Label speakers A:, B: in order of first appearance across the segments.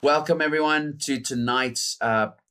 A: Welcome everyone to tonight's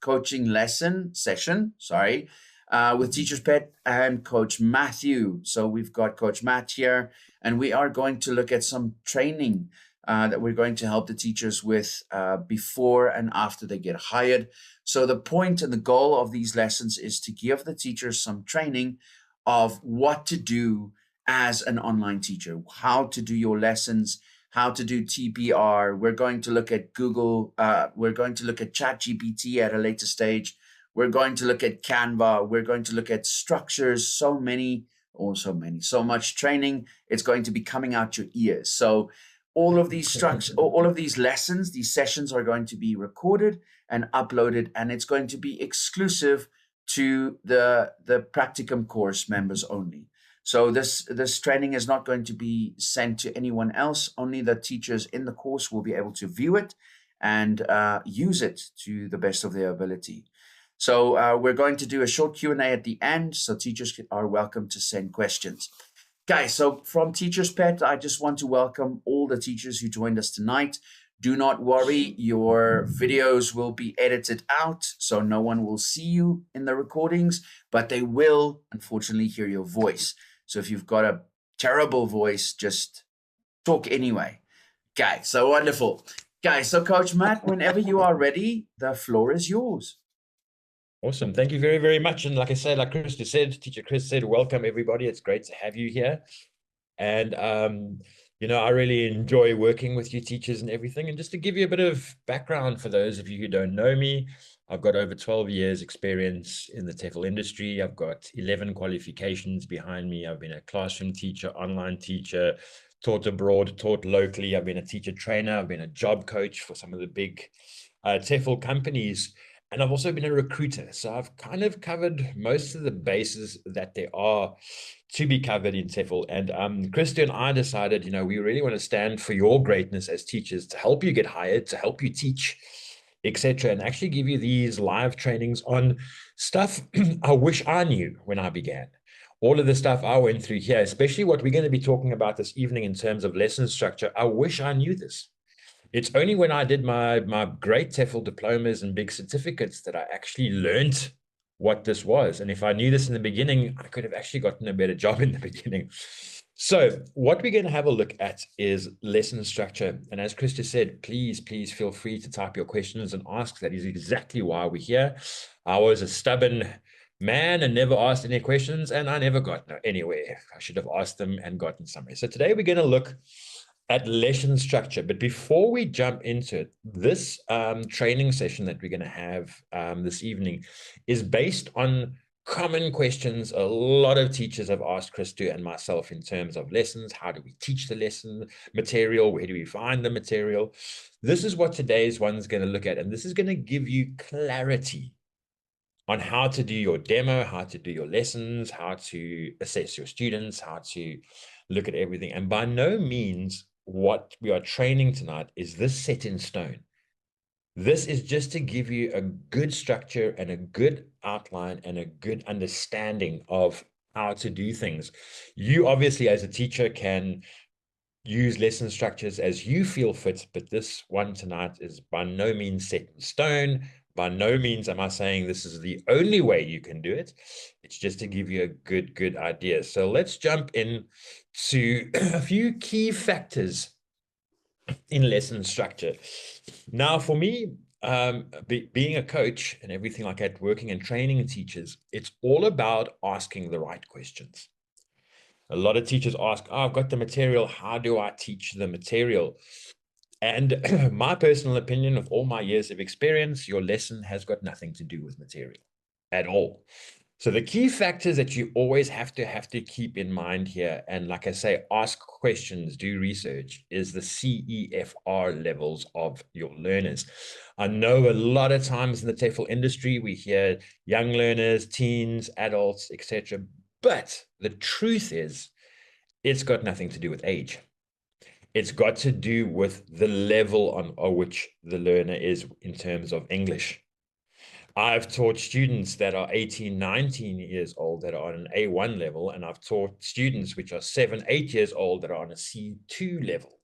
A: coaching lesson session, with Teacher's Pet and Coach Matthew. So we've got Coach Matt here, and we are going to look at some training that we're going to help the teachers with before and after they get hired. So the point and the goal of these lessons is to give the teachers some training of what to do as an online teacher, how to do your lessons, how to do TPR. We're going to look at Google. We're going to look at ChatGPT at a later stage. We're going to look at Canva. We're going to look at structures. So much training. It's going to be coming out your ears. So all of these structures, all of these lessons, these sessions are going to be recorded and uploaded, and it's going to be exclusive to the Practicum course members only. So this training is not going to be sent to anyone else. Only the teachers in the course will be able to view it and use it to the best of their ability. So we're going to do a short Q&A at the end, so teachers are welcome to send questions. Guys, so from Teacher's Pet, I just want to welcome all the teachers who joined us tonight. Do not worry, your videos will be edited out, so no one will see you in the recordings, but they will, unfortunately, hear your voice. So if you've got a terrible voice, just talk anyway. Okay, so wonderful. Guys, so Coach Matt, whenever you are ready, the floor is yours.
B: Awesome. Thank you very, very much. And like I said, like Chris just said, Teacher Chris said, welcome everybody. It's great to have you here. And, I really enjoy working with you teachers and everything. And just to give you a bit of background for those of you who don't know me, I've got over 12 years experience in the TEFL industry. I've got 11 qualifications behind me. I've been a classroom teacher, online teacher, taught abroad, taught locally. I've been a teacher trainer. I've been a job coach for some of the big TEFL companies. And I've also been a recruiter. So I've kind of covered most of the bases that there are to be covered in TEFL. And Krista and I decided, we really want to stand for your greatness as teachers to help you get hired, to help you teach, etc., and actually give you these live trainings on stuff I wish I knew when I began. All of the stuff I went through here, especially what we're going to be talking about this evening in terms of lesson structure, I wish I knew this. It's only when I did my great TEFL diplomas and big certificates that I actually learned what this was. And if I knew this in the beginning, I could have actually gotten a better job in the beginning. So what we're going to have a look at is lesson structure. And as Krista said, please feel free to type your questions and ask. That is exactly why we're here. I was a stubborn man and never asked any questions, and I never got anywhere. I should have asked them and gotten somewhere. So today we're going to look at lesson structure. But before we jump into it, this training session that we're going to have this evening is based on common questions a lot of teachers have asked Christu and myself in terms of lessons. How do we teach the lesson material? Where do we find the material? This is what today's one's going to look at, and this is going to give you clarity on how to do your demo, how to do your lessons, how to assess your students, how to look at everything. And by no means what we are training tonight is this set in stone. This is just to give you a good structure and a good outline and a good understanding of how to do things. You obviously, as a teacher, can use lesson structures as you feel fit, but this one tonight is by no means set in stone. By no means am I saying this is the only way you can do it. It's just to give you a good idea. So let's jump in to a few key factors in lesson structure. Now, for me, being a coach and everything like that, working and training teachers, it's all about asking the right questions. A lot of teachers ask, I've got the material. How do I teach the material? And my personal opinion, of all my years of experience, your lesson has got nothing to do with material at all. So the key factors that you always have to keep in mind here, and like I say, ask questions, do research, is the CEFR levels of your learners. I know a lot of times in the TEFL industry, we hear young learners, teens, adults, etc. But the truth is, it's got nothing to do with age. It's got to do with the level on which the learner is in terms of English. I've taught students that are 18, 19 years old that are on an A1 level, and I've taught students which are 7, 8 years old that are on a C2 level.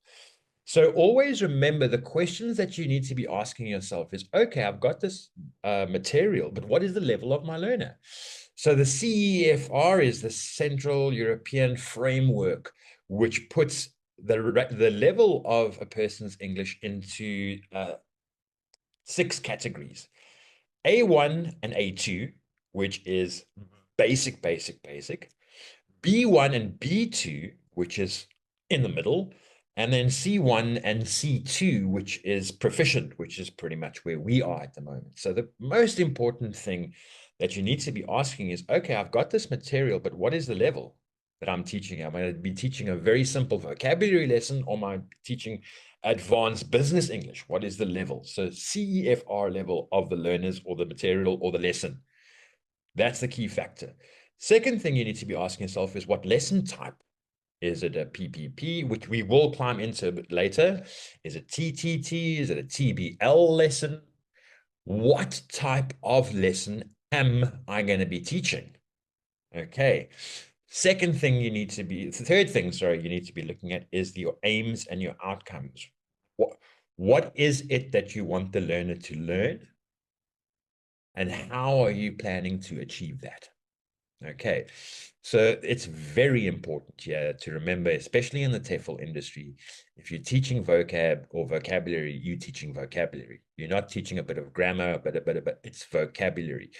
B: So always remember the questions that you need to be asking yourself is, okay, I've got this material, but what is the level of my learner? So the CEFR is the Central European Framework, which puts the level of a person's English into 6 categories. A1 and A2, which is basic, basic, basic. B1 and B2, which is in the middle, and then C1 and C2, which is proficient, which is pretty much where we are at the moment. So the most important thing that you need to be asking is, okay, I've got this material, but what is the level that I'm teaching? Am I going to be teaching a very simple vocabulary lesson, or am I teaching advanced business English? What is the level? So CEFR level of the learners or the material or the lesson. That's the key factor. Second thing you need to be asking yourself is, what lesson type? Is it a PPP, which we will climb into a bit later? Is it TTT? Is it a TBL lesson? What type of lesson am I going to be teaching? Okay. Third thing, you need to be looking at is your aims and your outcomes. What is it that you want the learner to learn? And how are you planning to achieve that? Okay, so it's very important here to remember, especially in the TEFL industry, if you're teaching vocab or vocabulary, you're teaching vocabulary. You're not teaching a bit of grammar, but it's vocabulary.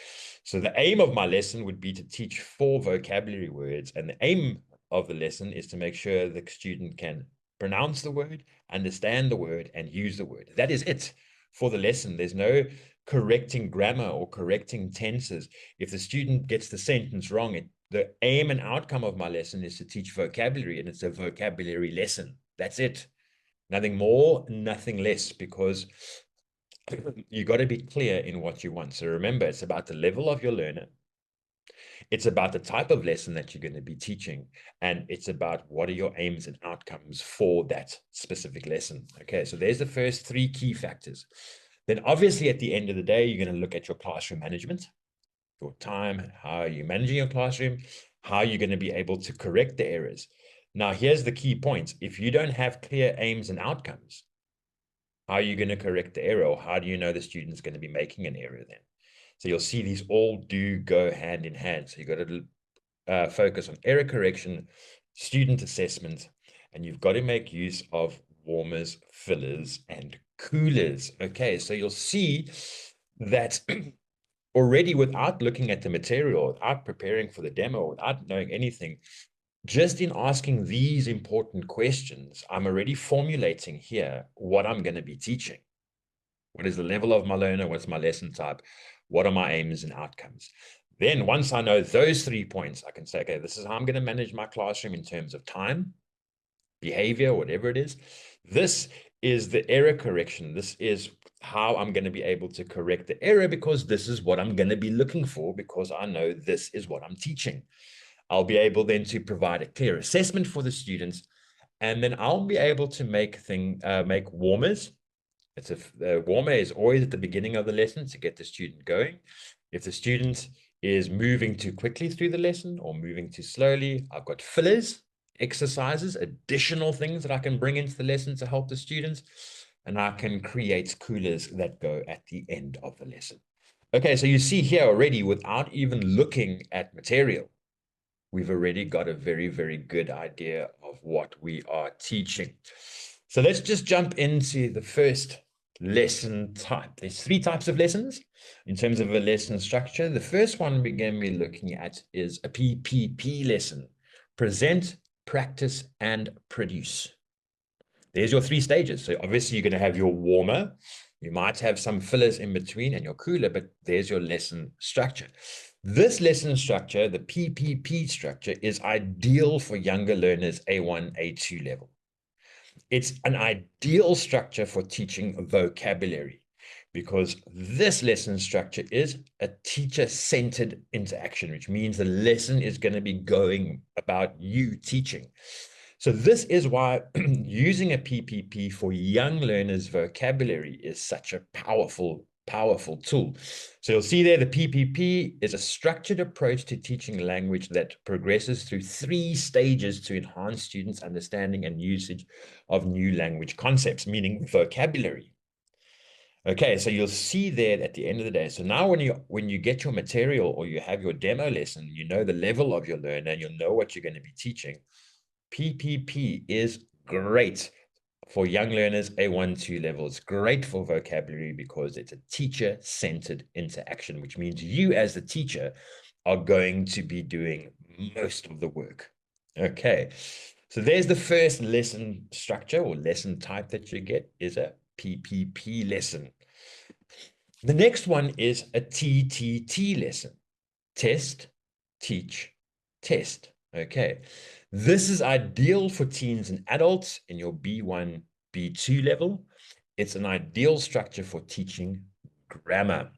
B: So the aim of my lesson would be to teach 4 vocabulary words, and the aim of the lesson is to make sure the student can pronounce the word, understand the word, and use the word. That is it for the lesson. There's no correcting grammar or correcting tenses. If the student gets the sentence wrong, the aim and outcome of my lesson is to teach vocabulary, and it's a vocabulary lesson. That's it. Nothing more, nothing less, because you got to be clear in what you want. So remember, it's about the level of your learner. It's about the type of lesson that you're going to be teaching, and it's about what are your aims and outcomes for that specific lesson. Okay, so there's the first 3 key factors. Then obviously at the end of the day, you're going to look at your classroom management, your time, how are you managing your classroom, how are you going to be able to correct the errors. Now, here's the key point. If you don't have clear aims and outcomes, how are you going to correct the error? Or how do you know the student's going to be making an error then? So you'll see these all do go hand in hand. So you've got to focus on error correction, student assessment, and you've got to make use of warmers, fillers, and coolers. Okay, so you'll see that already, without looking at the material, without preparing for the demo, without knowing anything, just in asking these important questions, I'm already formulating here what I'm going to be teaching. What is the level of my learner? What's my lesson type? What are my aims and outcomes? Then once I know those 3 points, I can say, okay, this is how I'm going to manage my classroom in terms of time, behavior, whatever it is. This is the error correction. This is how I'm going to be able to correct the error, because this is what I'm going to be looking for, because I know this is what I'm teaching. I'll be able then to provide a clear assessment for the students, and then I'll be able to make warmers. A warmer is always at the beginning of the lesson to get the student going. If the student is moving too quickly through the lesson or moving too slowly, I've got fillers, exercises, additional things that I can bring into the lesson to help the students, and I can create coolers that go at the end of the lesson. Okay, so you see here already, without even looking at material, we've already got a very, very good idea of what we are teaching. So let's just jump into the first lesson type. There's 3 types of lessons in terms of a lesson structure. The first one we're going to be looking at is a PPP lesson: present, practice, and produce. There's your 3 stages. So obviously you're going to have your warmer, you might have some fillers in between, and your cooler, but there's your lesson structure. This lesson structure, the PPP structure, is ideal for younger learners, A1, A2 level. It's an ideal structure for teaching vocabulary, because this lesson structure is a teacher-centered interaction, which means the lesson is going to be going about you teaching. So this is why using a PPP for young learners' vocabulary is such a powerful powerful tool. So you'll see there the PPP is a structured approach to teaching language that progresses through 3 stages to enhance students' understanding and usage of new language concepts, meaning vocabulary. Okay, so you'll see there at the end of the day. So now when you get your material or you have your demo lesson, you know the level of your learner and you'll know what you're going to be teaching. PPP is great for young learners, A1, 2 level. It's great for vocabulary because it's a teacher-centered interaction, which means you as the teacher are going to be doing most of the work. Okay, so there's the first lesson structure or lesson type that you get is a PPP lesson. The next one is a TTT lesson. Test, teach, test. Okay. This is ideal for teens and adults in your B1, B2 level. It's an ideal structure for teaching grammar.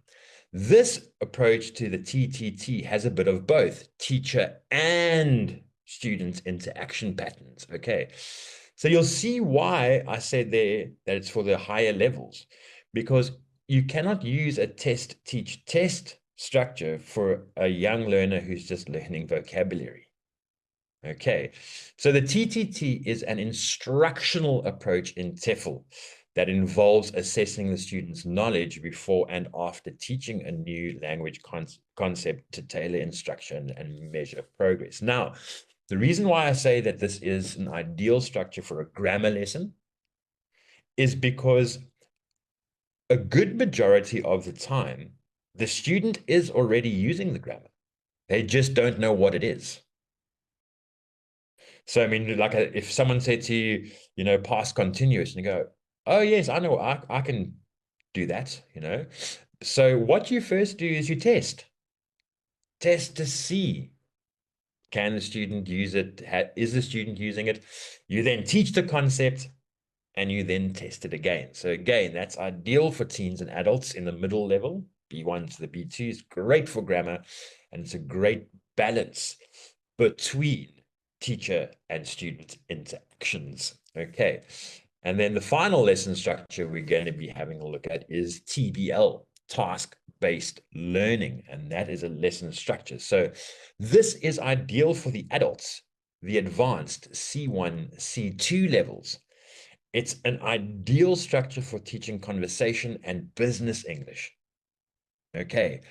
B: This approach to the TTT has a bit of both teacher and student interaction patterns. Okay. So you'll see why I said there that it's for the higher levels, because you cannot use a test, teach, test structure for a young learner who's just learning vocabulary. Okay, so the TTT is an instructional approach in TEFL that involves assessing the student's knowledge before and after teaching a new language concept to tailor instruction and measure progress. Now, the reason why I say that this is an ideal structure for a grammar lesson is because a good majority of the time, the student is already using the grammar. They just don't know what it is. So, I mean, like if someone said to you, past continuous, and you go, oh, yes, I know, I can do that, So what you first do is you test to see, can the student use it? Is the student using it? You then teach the concept and you then test it again. So again, that's ideal for teens and adults in the middle level. B1 to the B2 is great for grammar, and it's a great balance between teacher and student interactions. Okay. And then the final lesson structure we're going to be having a look at is TBL, task-based learning, and that is a lesson structure. So this is ideal for the adults, the advanced C1, C2 levels. It's an ideal structure for teaching conversation and business English. Okay.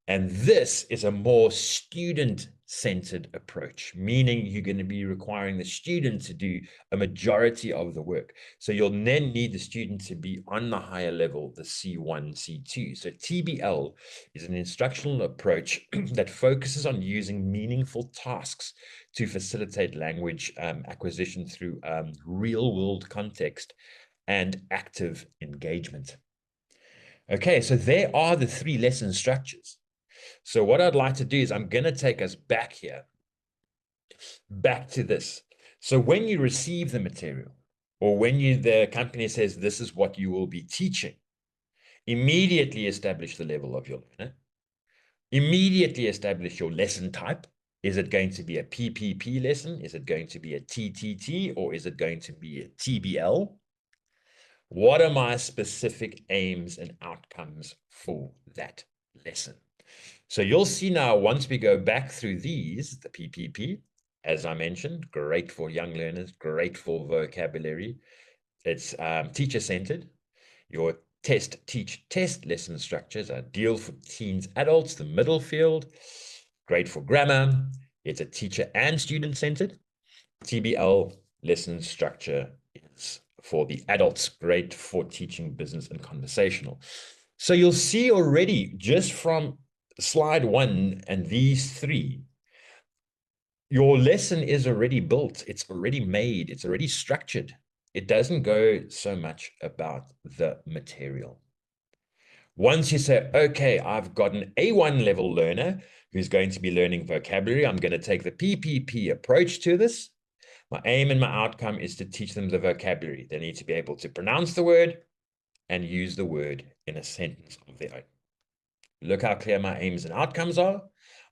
B: And this is a more student-centered approach, meaning you're going to be requiring the student to do a majority of the work. So you'll then need the student to be on the higher level, the C1, C2. So TBL is an instructional approach that focuses on using meaningful tasks to facilitate language acquisition through real-world context and active engagement. Okay, so there are the 3 lesson structures. So what I'd like to do is I'm going to take us back here, back to this. So when you receive the material, or when the company says this is what you will be teaching, immediately establish the level of your learner. Immediately establish your lesson type. Is it going to be a PPP lesson? Is it going to be a TTT? Or is it going to be a TBL? What are my specific aims and outcomes for that lesson? So you'll see now, once we go back through these, the PPP, as I mentioned, great for young learners, great for vocabulary. It's teacher-centered. Your test, teach, test lesson structures are ideal for teens, adults, the middle field, great for grammar. It's a teacher and student-centered. TBL lesson structure is for the adults, great for teaching business and conversational. So you'll see already just from slide 1 and these 3, your lesson is already built. It's already made. It's already structured. It doesn't go so much about the material. Once you say, okay, I've got an A1 level learner who's going to be learning vocabulary, I'm going to take the PPP approach to this. My aim and my outcome is to teach them the vocabulary. They need to be able to pronounce the word and use the word in a sentence of their own. Look how clear my aims and outcomes are.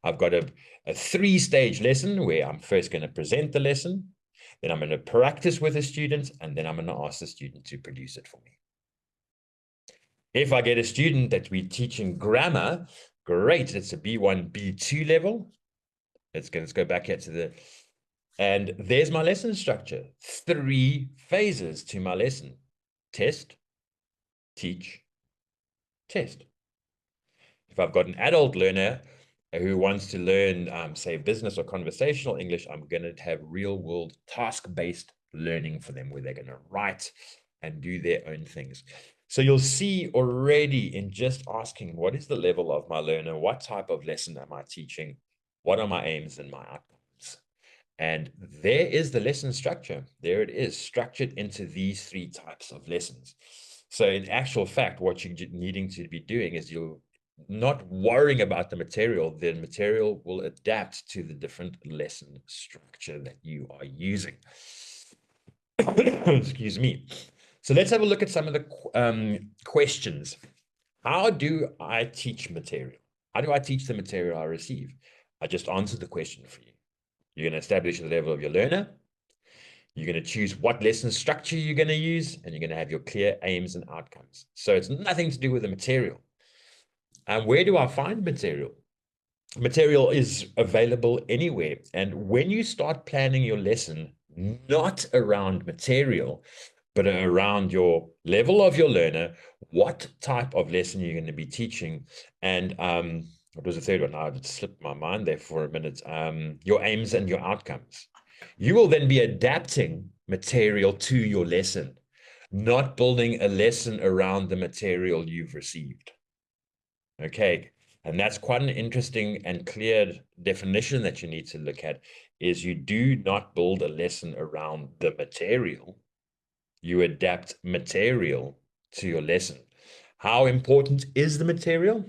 B: I've got a 3-stage lesson where I'm first going to present the lesson, then I'm going to practice with the student, and then I'm going to ask the student to produce it for me. If I get a student that we're teaching grammar, great, it's a B1, B2 level. Let's go back here to the, and there's my lesson structure. 3 phases to my lesson: test, teach, test. If I've got an adult learner who wants to learn, say, business or conversational English, I'm going to have real world task-based learning for them, where they're going to write and do their own things. So you'll see already in just asking, what is the level of my learner? What type of lesson am I teaching? What are my aims and my outcomes? And there is the lesson structure. There it is, structured into these 3 types of lessons. So in actual fact, what you're needing to be doing is you're not worrying about the material. The material will adapt to the different lesson structure that you are using. Excuse me. So let's have a look at some of the questions. How do I teach material? How do I teach the material I receive? I just answered the question for you. You're going to establish the level of your learner. You're going to choose what lesson structure you're going to use, and you're going to have your clear aims and outcomes. So it's nothing to do with the material. And where do I find material? Material is available anywhere. And when you start planning your lesson, not around material, but around your level of your learner, what type of lesson you're going to be teaching, and what was the third one? It slipped my mind there for a minute. Your aims and your outcomes. You will then be adapting material to your lesson, not building a lesson around the material you've received. Okay. And that's quite an interesting and clear definition that you need to look at, is you do not build a lesson around the material. You adapt material to your lesson. How important is the material?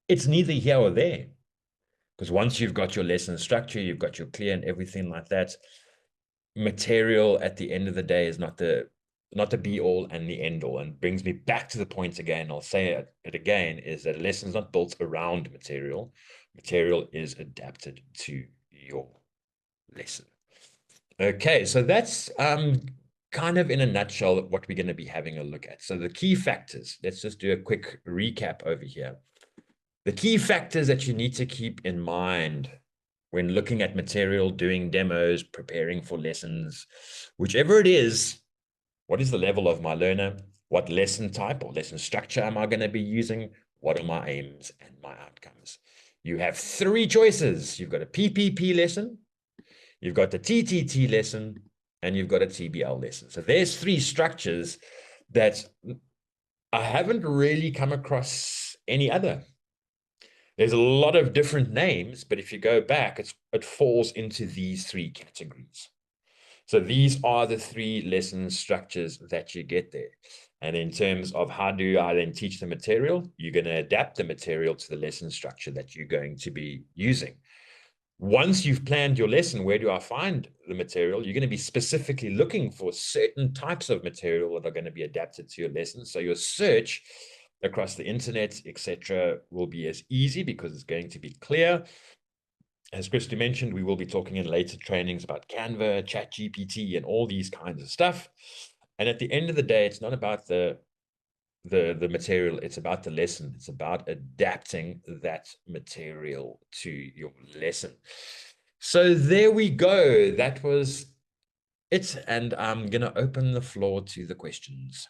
B: It's neither here or there. Because once you've got your lesson structure, you've got your clear and everything like that, material at the end of the day is not the be all and the end all. And brings me back to the point again, I'll say it again, is that a lesson is not built around material. Material is adapted to your lesson. Okay, so that's kind of in a nutshell what we're going to be having a look at. So the key factors, let's just do a quick recap over here. The key factors that you need to keep in mind when looking at material, doing demos, preparing for lessons, whichever it is, what is the level of my learner? What lesson type or lesson structure am I going to be using? What are my aims and my outcomes? You have 3 choices. You've got a PPP lesson, you've got the TTT lesson, and you've got a TBL lesson. So there's 3 structures that I haven't really come across any other. There's a lot of different names, but if you go back, it falls into these 3 categories. So these are the 3 lesson structures that you get there. And in terms of how do I then teach the material, you're going to adapt the material to the lesson structure that you're going to be using. Once you've planned your lesson, where do I find the material? You're going to be specifically looking for certain types of material that are going to be adapted to your lesson. So your search across the internet, etc., will be as easy because it's going to be clear. As Christy mentioned, we will be talking in later trainings about Canva, ChatGPT, and all these kinds of stuff. And at the end of the day, it's not about the material, it's about the lesson. It's about adapting that material to your lesson. So there we go. That was it. And I'm going to open the floor to the questions.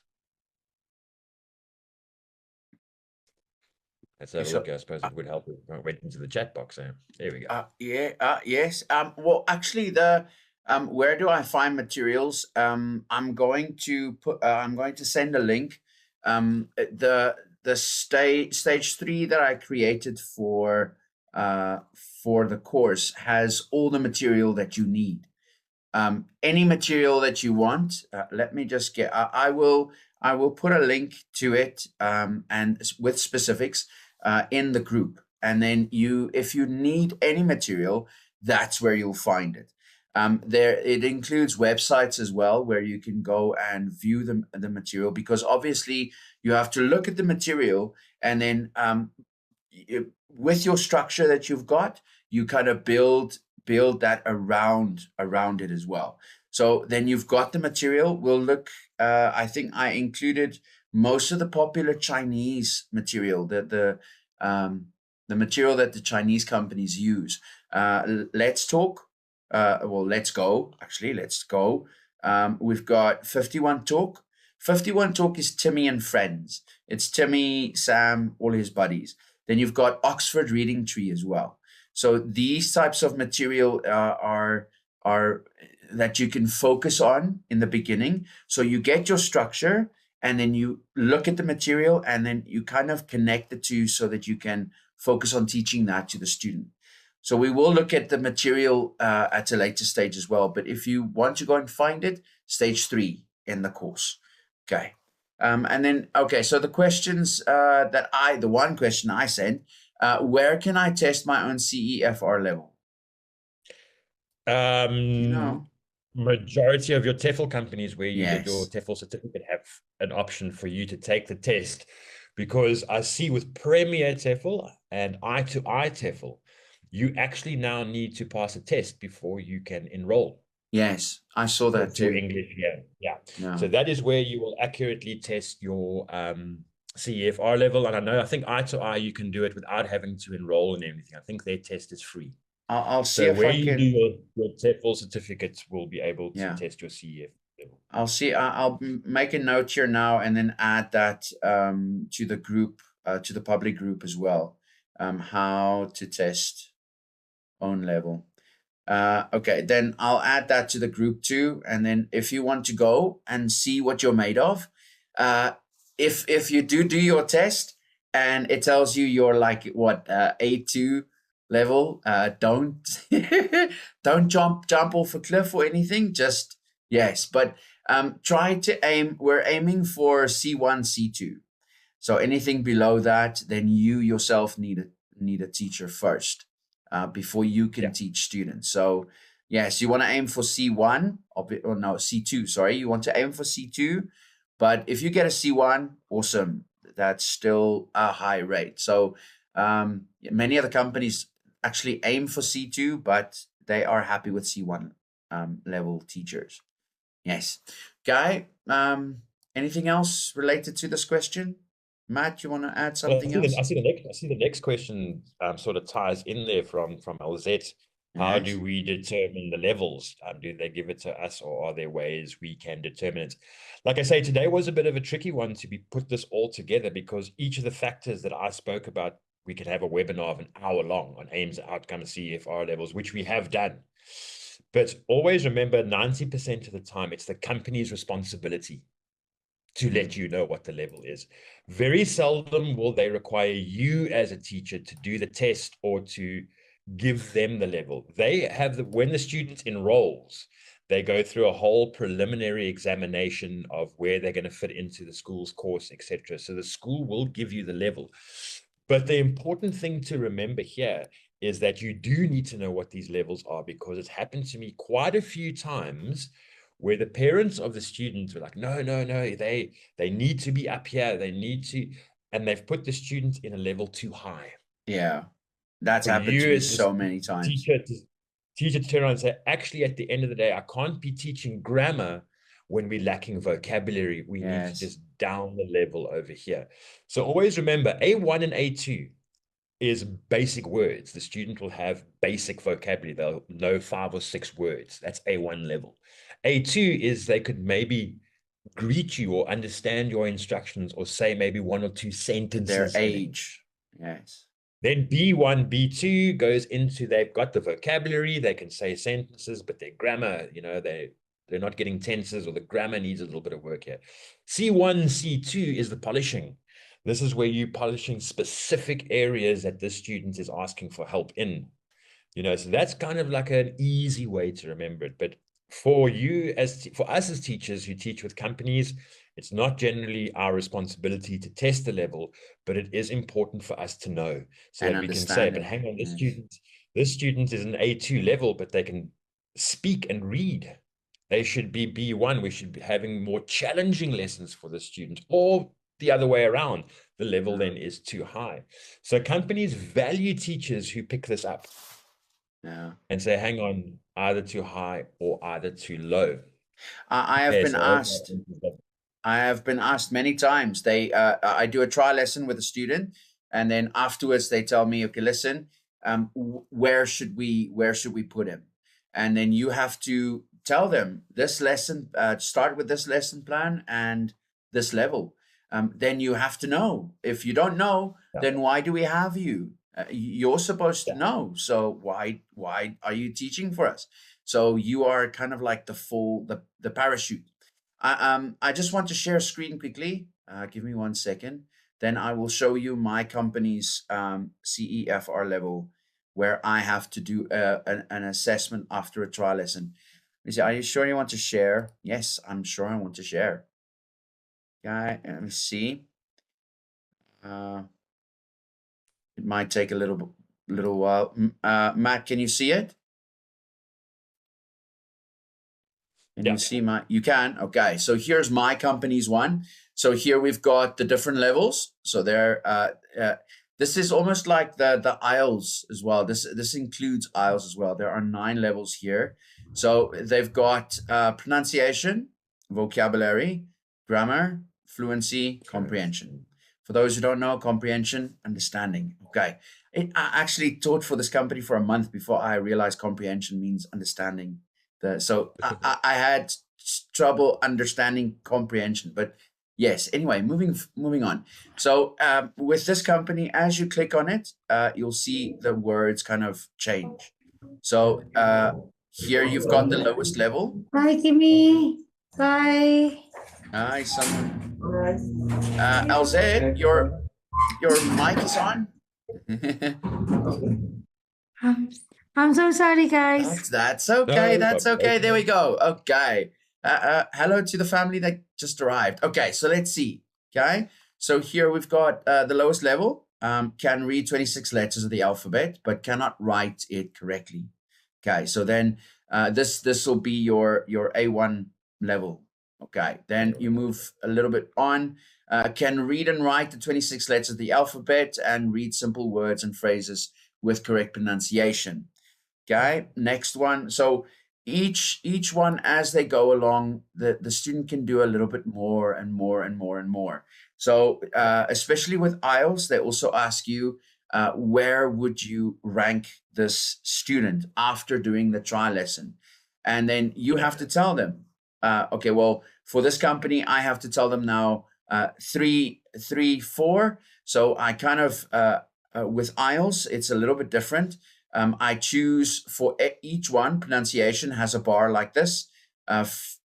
B: Let's have a look. I suppose it would help if I went into the chat box. There we go.
A: Yes. Well, actually, the where do I find materials? I'm going to send a link. The stage 3 that I created for the course has all the material that you need. Any material that you want. Let me just get. I will put a link to it and with specifics in the group. And then if you need any material, that's where you'll find it. It includes websites as well, where you can go and view the material, because obviously you have to look at the material, and then with your structure that you've got, you kind of build that around it as well. So then you've got the material. We'll look. I think I included most of the popular Chinese material, the material that the Chinese companies use. Let's Talk, well, Let's Go, actually, Let's Go. We've got 51 Talk. 51 Talk is Timmy and Friends. It's Timmy, Sam, all his buddies. Then you've got Oxford Reading Tree as well. So these types of material are that you can focus on in the beginning. So you get your structure, and then you look at the material, and then you kind of connect the two so that you can focus on teaching that to the student. So we will look at the material at a later stage as well. But if you want to go and find it, stage 3 in the course. Okay. And then, okay, so the questions the one question I sent, where can I test my own CEFR level? You know,
B: Majority of your TEFL companies where you get your
A: yes.
B: TEFL certificate have an option for you to take the test, because I see with Premier TEFL and I2I TEFL, you actually now need to pass a test before you can enroll
A: Yes, I saw that
B: for
A: too.
B: English. Yeah.
A: Yeah.
B: So that is where you will accurately test your CEFR level. And I think I2I, you can do it without having to enroll and everything. I think their test is free.
A: I'll see
B: So
A: if
B: where
A: I
B: you do
A: can.
B: your TEFL certificates will be able to
A: Yeah,
B: test your CEF level.
A: I'll see. I'll make a note here now and then add that to the group, to the public group as well. How to test own level. Okay, then I'll add that to the group too. And then if you want to go and see what you're made of, uh, if you do your test and it tells you you're like what A2 level, don't don't jump off a cliff or anything. Just yes, but try to aim. We're aiming for C1, C2. So anything below that, then you yourself need a teacher first before you can teach students. So yes, you want to aim for C1 or no C2. Sorry, you want to aim for C2, but if you get a C1, awesome. That's still a high rate. So many other companies actually aim for C2, but they are happy with C1 level teachers. Yes, Guy. Anything else related to this question? Matt, you want to add
B: Well,
A: something else?
B: I see the next question sort of ties in there from LZ. How
A: Yes.
B: do we determine the levels? Do they give it to us, or are there ways we can determine it? Like I say, today was a bit of a tricky one to be put this all together, because each of the factors that I spoke about, we could have a webinar of an hour long on aims, outcomes, CFR levels, which we have done. But always remember, 90% of the time, it's the company's responsibility to let you know what the level is. Very seldom will they require you as a teacher to do the test or to give them the level. They have when the student enrolls, they go through a whole preliminary examination of where they're going to fit into the school's course, etc. So the school will give you the level. But the important thing to remember here is that you do need to know what these levels are, because it's happened to me quite a few times where the parents of the students were like, no, they need to be up here, they need to, and they've put the student in a level too high.
A: Yeah. That's
B: For
A: happened to
B: you
A: me
B: as
A: so
B: the
A: many times.
B: teacher to turn around and say, actually, at the end of the day, I can't be teaching grammar when we're lacking vocabulary. We need to
A: Yes.
B: just down the level over here. So always remember, A1 and A2 is basic words. The student will have basic vocabulary. They'll know 5 or 6 words. That's A1 level. A2 is they could maybe greet you or understand your instructions or say maybe 1 or 2
A: Their
B: sentences in English.
A: age. Yes.
B: Then B1, B2 goes into they've got the vocabulary, they can say sentences, but their grammar, they're not getting tenses, or the grammar needs a little bit of work here. C1, C2 is the polishing. This is where you're polishing specific areas that this student is asking for help in. So that's kind of like an easy way to remember it. But for us as teachers who teach with companies, it's not generally our responsibility to test the level, but it is important for us to know so
A: And
B: that we can say,
A: understand
B: but
A: it.
B: hang on,
A: Yes.
B: this student is an A2 level, but they can speak and read. They should be B1. We should be having more challenging lessons for the student, or the other way around. The level
A: Yeah.
B: then is too high. So companies value teachers who pick this up
A: Yeah.
B: and say, hang on, either too high or either too low.
A: I have
B: Okay,
A: been
B: so I hope that
A: asked.
B: answers that.
A: I have been asked many times. I do a trial lesson with a student, and then afterwards they tell me, okay, listen, where should we put him? And then you have to tell them this lesson, start with this lesson plan and this level. Then you have to know. If you don't know,
B: Yeah.
A: then why do we have you? You're supposed to
B: Yeah.
A: know. So why are you teaching for us? So you are kind of like the parachute. I just want to share a screen quickly. Give me 1 second. Then I will show you my company's CEFR level where I have to do an assessment after a trial lesson. Are you sure you want to share? Yes, I'm sure I want to share. Okay, let me see. It might take a little while. Matt, can you see it? Can
B: Yeah.
A: you see my, you can? Okay, so here's my company's one. So here we've got the different levels. So there, this is almost like the IELTS as well. This includes IELTS as well. There are 9 levels here. So they've got pronunciation, vocabulary, grammar, fluency, comprehension. For those who don't know, comprehension, understanding. Okay. I actually taught for this company for a month before I realized comprehension means understanding. So I had trouble understanding comprehension, but yes. Anyway, moving on. So with this company, as you click on it, you'll see the words kind of change. So here you've got the lowest level.
C: Hi, Kimmy. Bye.
A: Hi, someone. LZ, your mic is on.
C: I'm, I'm so sorry, guys.
A: That's okay.
B: No
A: That's
B: problem.
A: okay. There we go. Okay. Hello to the family that just arrived. Okay, so let's see. Okay, so here we've got the lowest level. Can read 26 letters of the alphabet, but cannot write it correctly. Okay, so then this will be your A1 level. Okay, then you move a little bit on. Can read and write the 26 letters of the alphabet and read simple words and phrases with correct pronunciation. Okay, next one. So each one as they go along, the student can do a little bit more and more and more and more. So especially with IELTS, they also ask you where would you rank this student after doing the trial lesson, and then you have to tell them. Okay, well, for this company, I have to tell them now 3, 3, 4. So I kind of with IELTS, it's a little bit different. I choose for each one, pronunciation has a bar like this.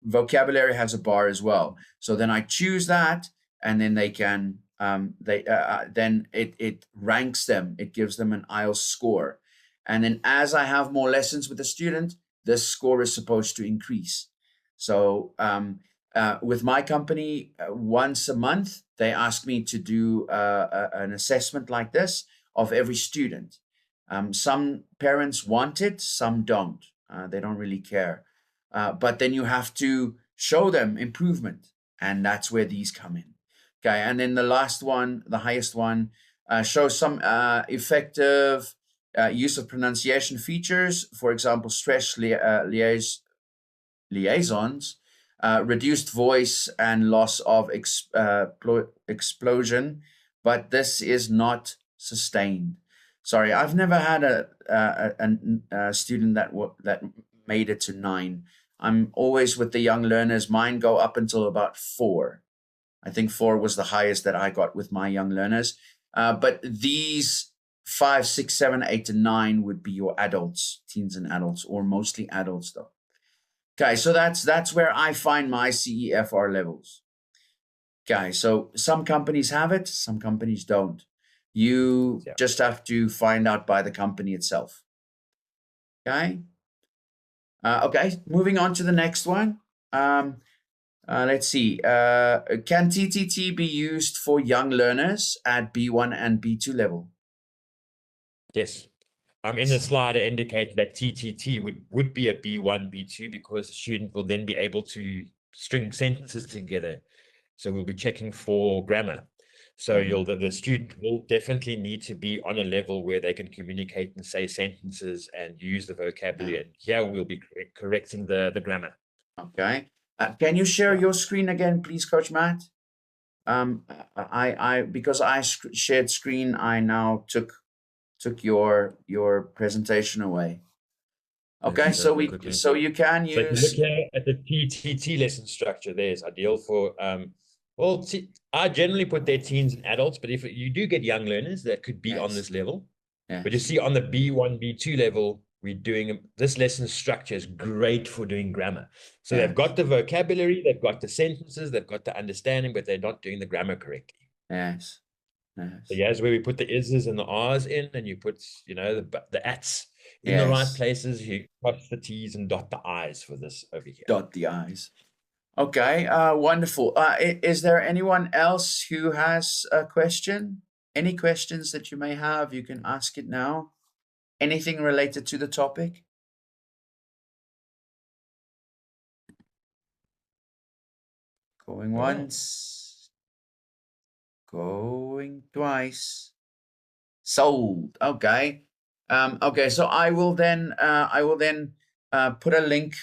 A: Vocabulary has a bar as well. So then I choose that, and then they can, then it ranks them. It gives them an IELTS score. And then as I have more lessons with the student, this score is supposed to increase. So with my company, once a month, they ask me to do an assessment like this of every student. Some parents want it, some don't. They don't really care. But then you have to show them improvement, and that's where these come in. Okay, and then the last one, the highest one, shows some effective use of pronunciation features. For example, stress liaisons, reduced voice and loss of explosion, but this is not sustained. Sorry, I've never had a student that made it to 9. I'm always with the young learners. Mine go up until about 4. I think 4 was the highest that I got with my young learners. But these 5, 6, 7, 8, and 9 would be your adults, teens and adults, or mostly adults though. Okay, so that's where I find my CEFR levels. Okay, so some companies have it, some companies don't. You just have to find out by the company itself. Okay. Okay, moving on to the next one. Let's see. Can TTT be used for young learners at B1 and B2 level?
B: Yes. In the slide, I indicated that TTT would be a B1, B2 because the student will then be able to string sentences together. So we'll be checking for grammar. So the student will definitely need to be on a level where they can communicate and say sentences and use the vocabulary. And here we'll be correcting the grammar.
A: Okay. Can you share your screen again, please, Coach Matt? Because I shared screen, I now took your presentation away. Okay,
B: Let's
A: so
B: quickly.
A: you can
B: So if you look
A: use.
B: here at the TTT lesson structure, there's ideal for well, I generally put their teens and adults, but if you do get young learners that could be on
A: Yes.
B: this level,
A: Yes.
B: but you see on the B1, B2 level, we're doing this lesson structure is great for doing grammar. So they've got the vocabulary, they've got the sentences, they've got the understanding, but they're not doing the grammar correctly.
A: Yes. Yes.
B: So here's where we put the is's and the r's in, and you put, you know, the ats in the right places. You cross the t's and dot the i's for this over here.
A: Dot the i's. Okay, wonderful. Is there anyone else who has a question? Any questions that you may have, you can ask it now. Anything related to the topic? Going once. Going twice. Sold. Okay. Okay, so I will then put a link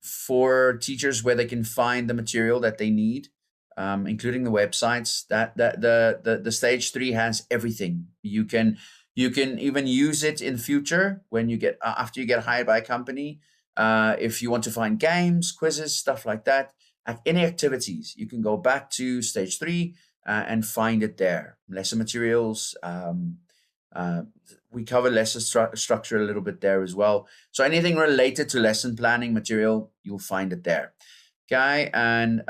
A: for teachers where they can find the material that they need, including the websites. That the stage 3 has everything. You can even use it in future when you get after you get hired by a company. If you want to find games, quizzes, stuff like that, any activities, you can go back to stage 3 and find it there. Lesson materials. We cover lesson structure a little bit there as well. So anything related to lesson planning material, you'll find it there. Okay, and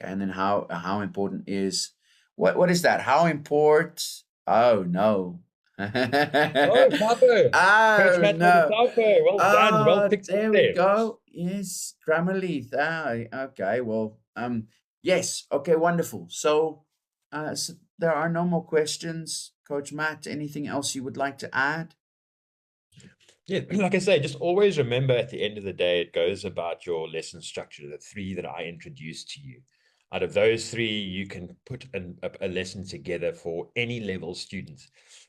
A: then how important is what is that? How important? Oh no.
B: Oh, Tapo.
A: Oh no.
B: Well done. Well picked up
A: there we go. Yes, Grammarly. Okay, well, yes. Okay, wonderful. So, so there are no more questions. Coach Matt, anything else you would like to add?
B: Yeah, like I say, just always remember at the end of the day, it goes about your lesson structure, the 3 that I introduced to you. Out of those 3, you can put a lesson together for any level student.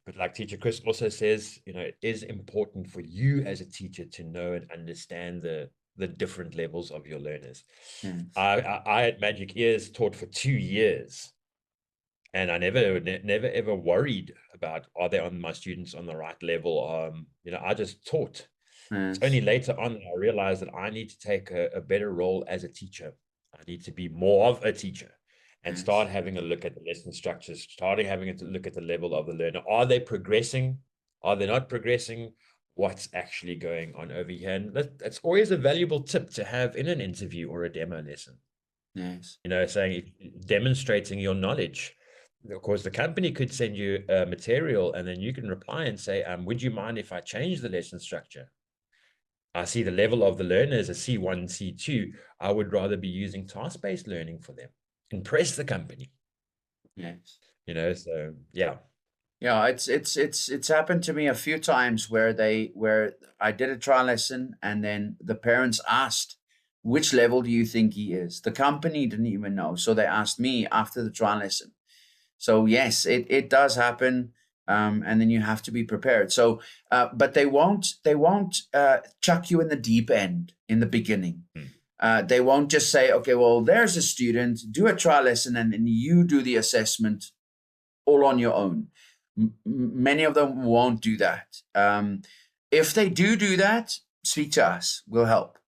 B: But like Teacher Chris also says, you know, it is important for you as a teacher to know and understand the different levels of your learners.
A: Yes.
B: I at Magic Ears taught for 2 years. And I never ever worried about, are they on my students on the right level? You know, I just taught.
A: Yes.
B: It's only later on that I realized that I need to take a better role as a teacher. I need to be more of a teacher and start having a look at the lesson structures, starting having a look at the level of the learner. Are they progressing? Are they not progressing? What's actually going on over here? And that's always a valuable tip to have in an interview or a demo lesson.
A: Yes.
B: You know, demonstrating your knowledge. Of course, the company could send you material, and then you can reply and say, would you mind if I change the lesson structure? I see the level of the learner as a C1, C2. I would rather be using task-based learning for them. Impress the company.
A: Yes.
B: You know, so yeah.
A: Yeah, it's happened to me a few times where I did a trial lesson and then the parents asked, which level do you think he is? The company didn't even know. So they asked me after the trial lesson. So yes, it does happen. And then you have to be prepared. So, but they won't chuck you in the deep end in the beginning. They won't just say, okay, well, there's a student, do a trial lesson, and then you do the assessment all on your own. Many of them won't do that. If they do that, speak to us. We'll help.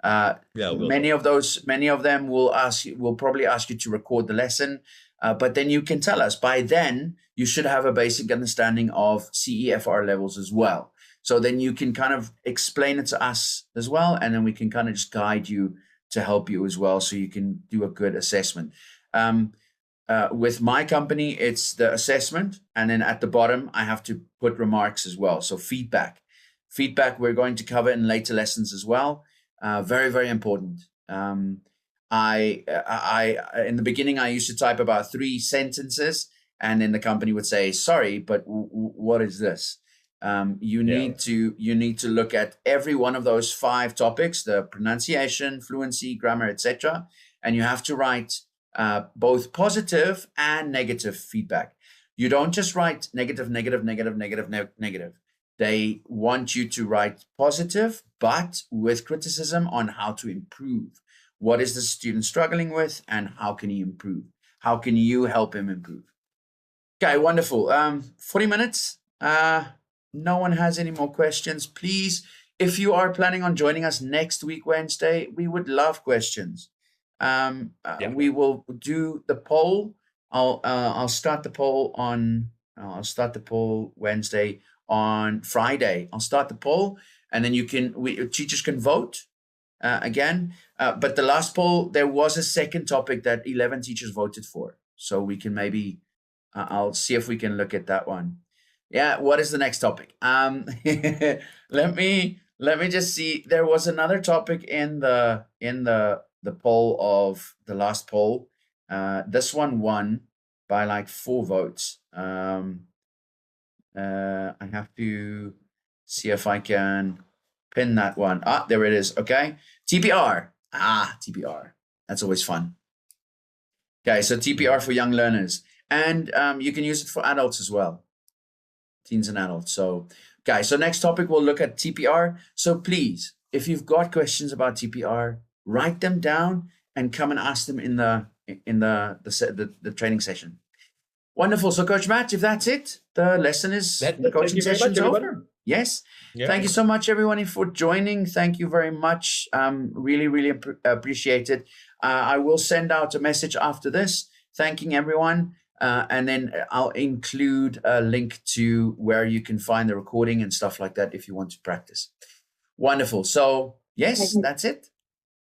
A: Many of them will probably ask you to record the lesson, but then you can tell us. By then, you should have a basic understanding of CEFR levels as well. So then you can kind of explain it to us as well, and then we can kind of just guide you to help you as well, so you can do a good assessment. With my company, it's the assessment, and then at the bottom, I have to put remarks as well. So feedback we're going to cover in later lessons as well. Very, very important. I in the beginning, I used to type about 3 sentences, and then the company would say, sorry, but what is this? You need to look at every one of those 5 topics: the pronunciation, fluency, grammar, etc. And you have to write both positive and negative feedback. You don't just write negative. They want you to write positive, but with criticism on how to improve. What is the student struggling with and how can he improve? How can you help him improve? Okay, wonderful. 40 minutes. No one has any more questions. Please, if you are planning on joining us next week, Wednesday, we would love questions. We will do the poll. I'll start the poll Wednesday. On Friday, I'll start the poll, and then teachers can vote again. But the last poll, there was a second topic that 11 teachers voted for, so we can maybe. I'll see if we can look at that one. Yeah, what is the next topic? Let me just see. There was another topic in the poll of the last poll. This one won by like 4 votes. I have to see if I can pin that one. There it is. Okay, TPR. TPR. That's always fun. Okay, so TPR for young learners. And you can use it for adults as well, teens and adults. So, guys, so next topic, we'll look at TPR. So please, if you've got questions about TPR, write them down and come and ask them in the training session. Wonderful. So, Coach Matt, if that's it, the lesson is the coaching session is over. Yes. Yeah. Thank you so much, everyone, for joining. Thank you very much. Really, really appreciate it. I will send out a message after this, thanking everyone. And then I'll include a link to where you can find the recording and stuff like that if you want to practice. Wonderful. So, yes, that's it.